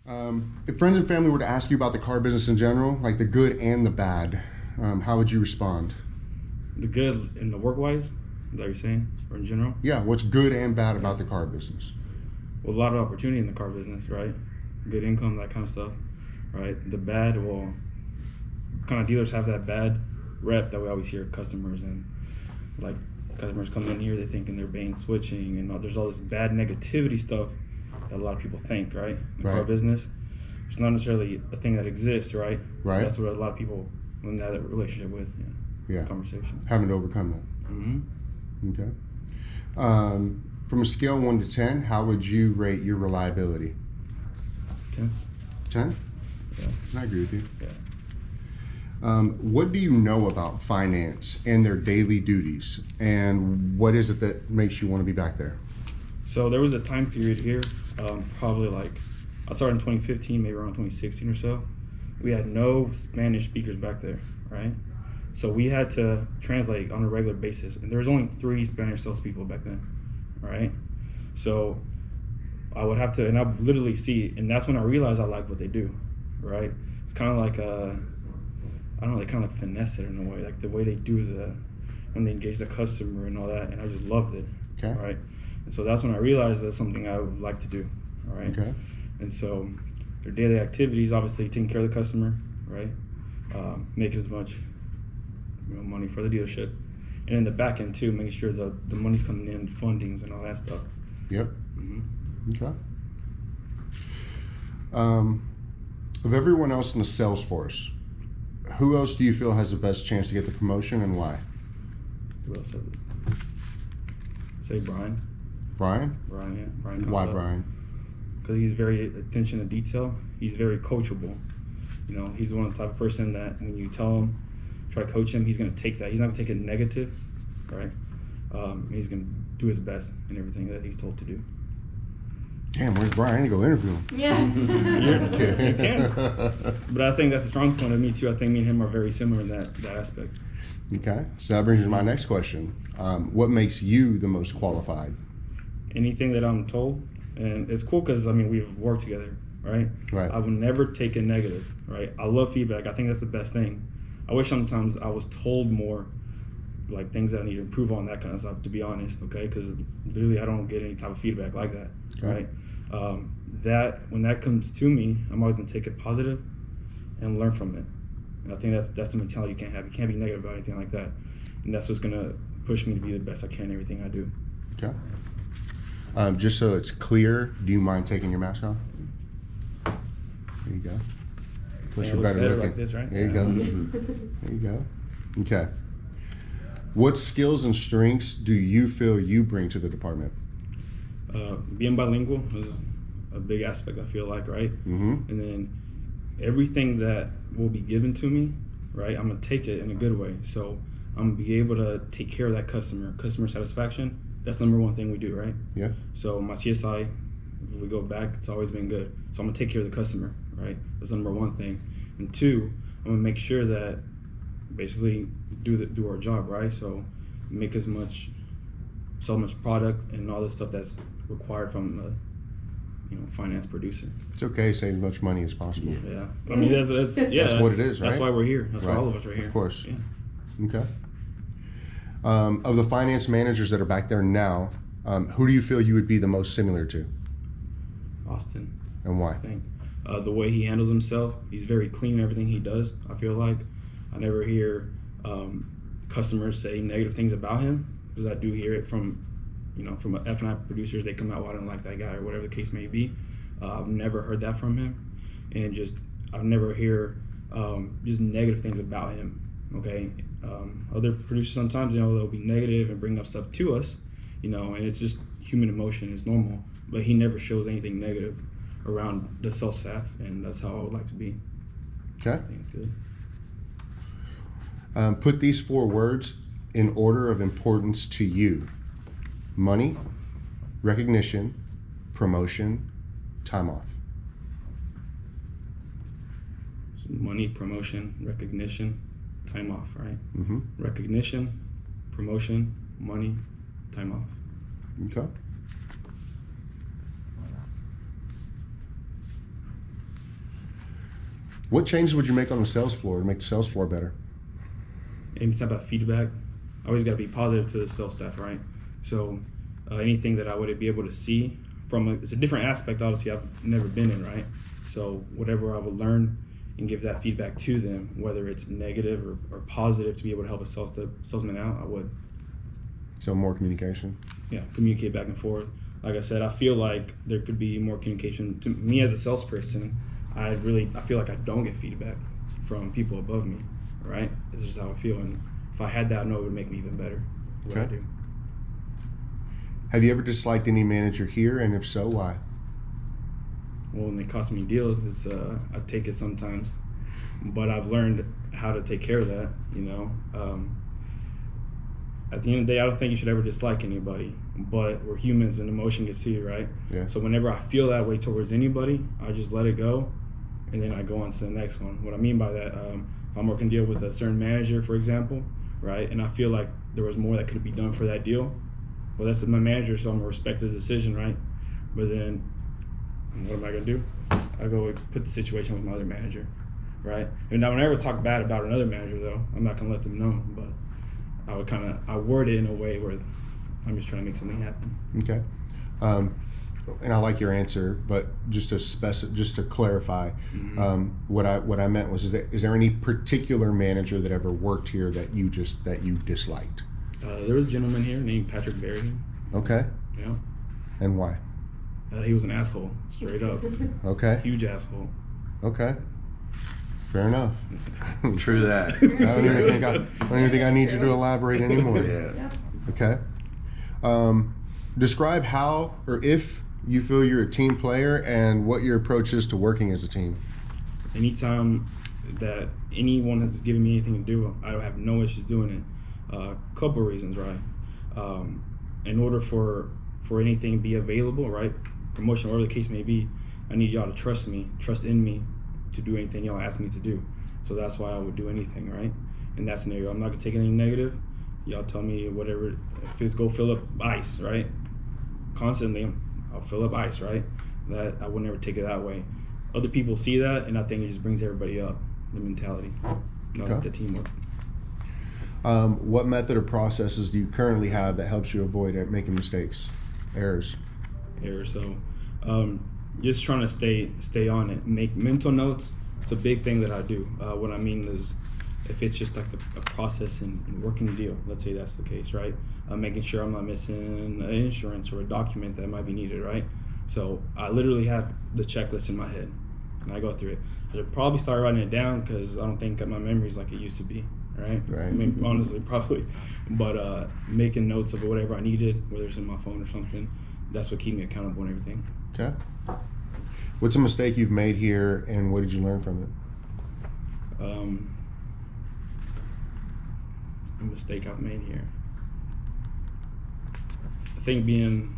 If friends and family were to ask you about the car business in general, like the good and the bad, how would you respond? The good in the work-wise, is that what you're saying? Or in general? Yeah, what's good and bad about the car business? Well, a lot of opportunity in the car business, right? Good income, that kind of stuff, right? The bad, well, kind of dealers have that bad rep that we always hear customers, and like customers come in here, they thinking they're bait switching, and there's all this bad negativity stuff that a lot of people think, right? In the car business, it's not necessarily a thing that exists, right? Right. That's what a lot of people in that relationship with, conversation. Having to overcome that. Mm-hmm. Okay. From a scale 1 to 10, how would you rate your reliability? 10. 10? Yeah. I agree with you. Yeah. What do you know about finance and their daily duties, and what is it that makes you want to be back there? So there was a time period here, probably like, I started in 2015, maybe around 2016 or so. We had no Spanish speakers back there, right? So we had to translate on a regular basis, and there was only 3 Spanish salespeople back then, right? So I would have to, and I would literally see, and that's when I realized I like what they do, right? It's kind of like I don't know, they kind of like finesse it in a way, like the way they do when they engage the customer and all that, and I just loved it, right? And so that's when I realized that's something I would like to do, all right? Okay. And so their daily activities, obviously taking care of the customer, right? Making as much money for the dealership, and in the back end too, making sure the money's coming in, fundings and all that stuff. Yep. Mm-hmm. Okay. Of everyone else in the sales force, who else do you feel has the best chance to get the promotion, and why? Who else has it? Say Brian. Brian? Brian, yeah. Brian. Why Brian? Because he's very attention to detail. He's very coachable. He's one of the type of person that when you tell him, try to coach him, he's going to take that. He's not going to take it negative, right? He's going to do his best in everything that he's told to do. Damn, where's Brian? I need to go interview him. Yeah. You can. But I think that's a strong point of me too. I think me and him are very similar in that aspect. Okay. So that brings me to my next question. What makes you the most qualified? Anything that I'm told. And it's cool because, we've worked together, right? Right. I would never take a negative, right? I love feedback. I think that's the best thing. I wish sometimes I was told more, like things that I need to improve on, that kind of stuff, to be honest, okay? Because literally I don't get any type of feedback like that, right? That when that comes to me, I'm always going to take it positive and learn from it. And I think that's the mentality you can't have. You can't be negative about anything like that. And that's what's going to push me to be the best I can in everything I do. Okay. Just so it's clear, do you mind taking your mask off? There you go. Plus you're better looking. Like this, right? There you go. There you go. Okay. What skills and strengths do you feel you bring to the department? Being bilingual is a big aspect, I feel like, right? Mm-hmm. And then everything that will be given to me, right, I'm going to take it in a good way. So I'm going to be able to take care of that customer satisfaction. That's the number one thing we do, right? Yeah. So my CSI, if we go back, it's always been good. So I'm going to take care of the customer, right? That's the number one thing. And 2, I'm going to make sure that basically do our job, right? So sell much product and all the stuff that's required from a finance producer. It's okay, save as much money as possible. Yeah. That's what it is, right? That's why we're here. That's why all of us are here. Of course. Yeah. Okay. Of the finance managers that are back there now, who do you feel you would be the most similar to? Austin. And why? I think the way he handles himself, he's very clean in everything he does. I feel like I never hear customers say negative things about him, because I do hear it from F&I producers. They come out, well, I don't like that guy, or whatever the case may be. I've never heard that from him, and I've never hear just negative things about him. Okay, other producers sometimes they'll be negative and bring up stuff to us, and it's just human emotion. It's normal, but he never shows anything negative around the sales staff, and that's how I would like to be. Okay. I think it's good. Put these 4 words in order of importance to you: money, recognition, promotion, time off. So money, promotion, recognition, time off, right? Mm-hmm. Recognition, promotion, money, time off. Okay. What changes would you make on the sales floor to make the sales floor better? Anytime about feedback, I always got to be positive to the sales staff, right? So anything that I would be able to see it's a different aspect, obviously, I've never been in, right? So whatever I would learn and give that feedback to them, whether it's negative or positive, to be able to help a salesman out, I would. So more communication? Yeah, communicate back and forth. Like I said, I feel like there could be more communication. To me as a salesperson, I feel like I don't get feedback from people above me, right? This is just how I feel, and if I had that, I know it would make me even better at what I do. Have you ever disliked any manager here, and if so, why? Well, when they cost me deals, I take it sometimes, but I've learned how to take care of that, you know. At the end of the day, I don't think you should ever dislike anybody, but we're humans and emotion gets to you, right? Yeah. So whenever I feel that way towards anybody, I just let it go, and then I go on to the next one. What I mean by that, if I'm working a deal with a certain manager, for example, right, and I feel like there was more that could be done for that deal, well, that's my manager, so I'm gonna respect his decision, right? But then, what am I gonna do? I go put the situation with my other manager, right? And now, whenever I talk bad about another manager, though, I'm not gonna let them know, but I word it in a way where I'm just trying to make something happen. Okay. And I like your answer, but just to clarify, what I meant was, is there any particular manager that ever worked here that you disliked? There was a gentleman here named Patrick Berry. Okay. Yeah. And why? He was an asshole, straight up. Okay. Huge asshole. Okay. Fair enough. True that. I don't even think I need you to elaborate anymore. Yeah. Okay. Describe how or if you feel you're a team player and what your approach is to working as a team. Anytime that anyone has given me anything to do, I have no issues doing it. Couple reasons, right? In order for anything to be available, right? Promotion, whatever the case may be, I need y'all to trust in me to do anything y'all ask me to do. So that's why I would do anything, right? In that scenario, I'm not gonna take anything negative. Y'all tell me whatever, if it's go fill up ice, right? Constantly, I'll fill up ice, right? That I would never take it that way. Other people see that, and I think it just brings everybody up, the mentality, the teamwork. What method or processes do you currently have that helps you avoid making mistakes, errors? So just trying to stay on it. Make mental notes. It's a big thing that I do. What I mean is, if it's just like a process in working a deal, let's say that's the case, right? Making sure I'm not missing an insurance or a document that might be needed, right? So I literally have the checklist in my head, and I go through it. I should probably start writing it down because I don't think my memory is like it used to be, right? Right. I mean, honestly, probably. But making notes of whatever I needed, whether it's in my phone or something, that's what keeps me accountable and everything. Okay. What's a mistake you've made here, and what did you learn from it? A mistake I've made here. I think being,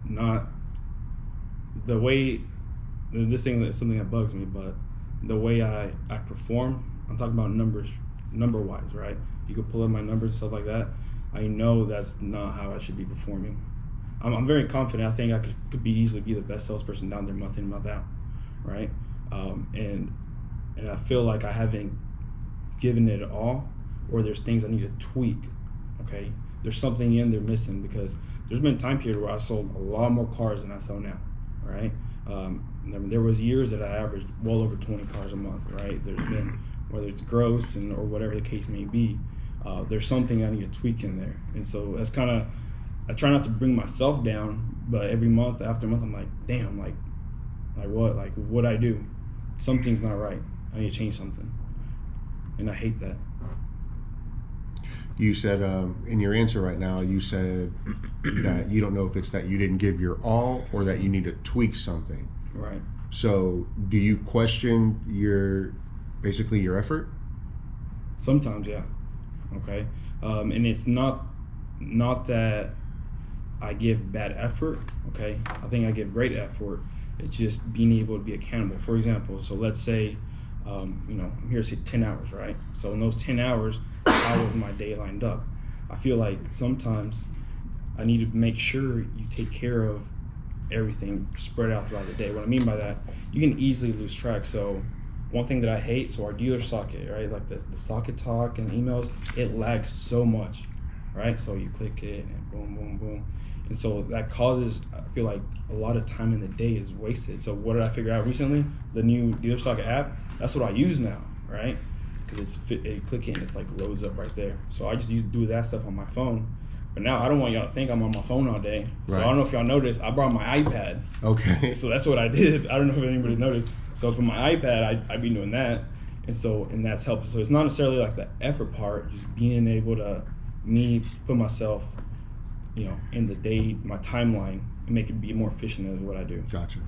not the way, this thing is something that bugs me, but the way I perform, I'm talking about number-wise, right? You could pull up my numbers and stuff like that. I know that's not how I should be performing. I'm very confident. I think I could easily be the best salesperson down there month in, month out, right? And I feel like I haven't given it all, or there's things I need to tweak, okay? There's something in there missing, because there's been a time period where I sold a lot more cars than I sell now, right? There was years that I averaged well over 20 cars a month, right? There's been, whether it's gross or whatever the case may be, there's something I need to tweak in there. And so that's kind of, I try not to bring myself down, but every month after month, I'm like, damn, like what'd I do? Something's not right. I need to change something. And I hate that. You said, in your answer right now, you said that you don't know if it's that you didn't give your all or that you need to tweak something. Right. So do you question basically your effort? Sometimes, yeah. Okay. And it's not that I give bad effort, okay? I think I give great effort. It's just being able to be accountable. For example, so let's say, I'm here to say 10 hours, right? So in those 10 hours, how was my day lined up? I feel like sometimes I need to make sure you take care of everything spread out throughout the day. What I mean by that, you can easily lose track. So one thing that I hate, so our dealer socket, right, like the socket talk and emails, it lags so much, right? So you click it and boom, boom, boom. And so that causes, I feel like a lot of time in the day is wasted. So what did I figure out recently? The new dealer socket app, that's what I use now, right? Because it click it and it's like loads up right there. So I just do that stuff on my phone. But now I don't want y'all to think I'm on my phone all day. So Right. I don't know if y'all noticed, I brought my iPad. Okay. So that's what I did. I don't know if anybody noticed. So for my iPad, I've been doing that. And that's helped. So it's not necessarily like the effort part, just being able to put myself, in the day, my timeline, and make it be more efficient as what I do. Gotcha.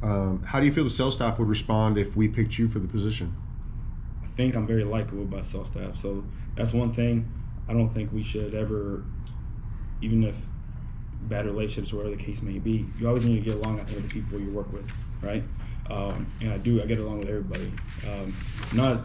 How do you feel the sales staff would respond if we picked you for the position? I think I'm very likable by sales staff. So that's one thing. I don't think we should ever, even if bad relationships or whatever the case may be, you always need to get along with the people you work with, right? And I get along with everybody. Not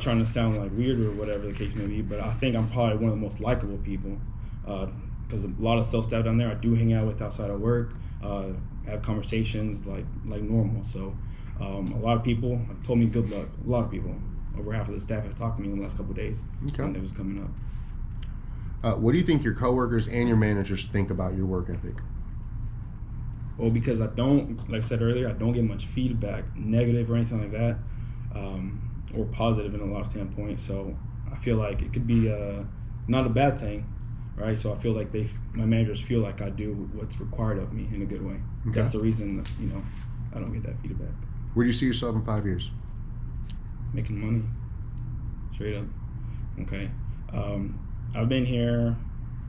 trying to sound like weird or whatever the case may be, but I think I'm probably one of the most likable people, because a lot of sales staff down there I do hang out with outside of work, have conversations like normal. So a lot of people have told me good luck. A lot of people, over half of the staff have talked to me in the last couple of days when it was coming up. What do you think your coworkers and your managers think about your work ethic? Well, because I don't, like I said earlier, I don't get much feedback, negative or anything like that, or positive in a lot of standpoints. So I feel like it could be not a bad thing, right? So I feel like my managers feel like I do what's required of me in a good way. Okay. That's the reason, I don't get that feedback. Where do you see yourself in 5 years? Making money, straight up. Okay. I've been here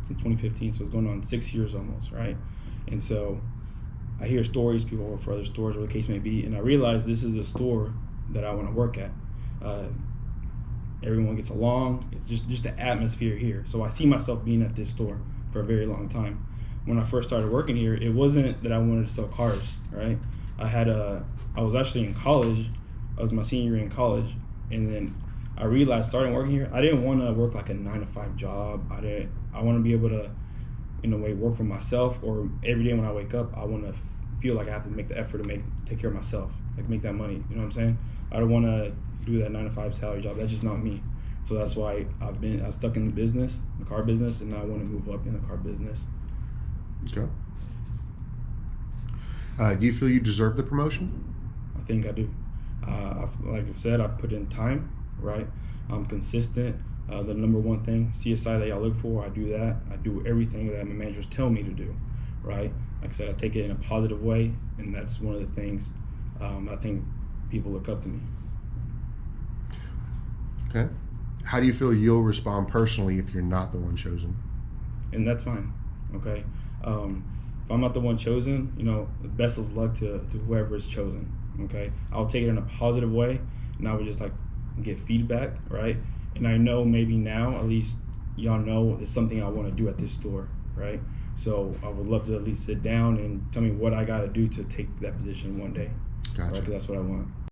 since 2015, so it's going on 6 years almost, right? And so I hear stories, people work for other stores, whatever the case may be, and I realize this is a store that I want to work at. Everyone gets along. It's just the atmosphere here. So I see myself being at this store for a very long time. When I first started working here, it wasn't that I wanted to sell cars, right? I was actually in college. I was my senior year in college, and then I realized starting working here, I didn't want to work like a 9-to-5 job. I want to be able to, in a way, work for myself, or every day when I wake up, I want to feel like I have to make the effort to take care of myself, like make that money. You know what I'm saying? I don't want to do that 9-to-5 salary job. That's just not me. So that's why I stuck in the car business, and now I want to move up in the car business. Okay. Do you feel you deserve the promotion? I think I do. Like I said, I put in time, right? I'm consistent. The number one thing, CSI that y'all look for, I do that. I do everything that my managers tell me to do, right? Like I said, I take it in a positive way, and that's one of the things I think people look up to me. Okay. How do you feel you'll respond personally if you're not the one chosen? And that's fine, okay? If I'm not the one chosen, the best of luck to whoever is chosen, okay? I'll take it in a positive way, and I would just like to get feedback, right? And I know maybe now, at least y'all know it's something I want to do at this store, right? So I would love to at least sit down and tell me what I got to do to take that position one day. Gotcha. Right? 'Cause that's what I want.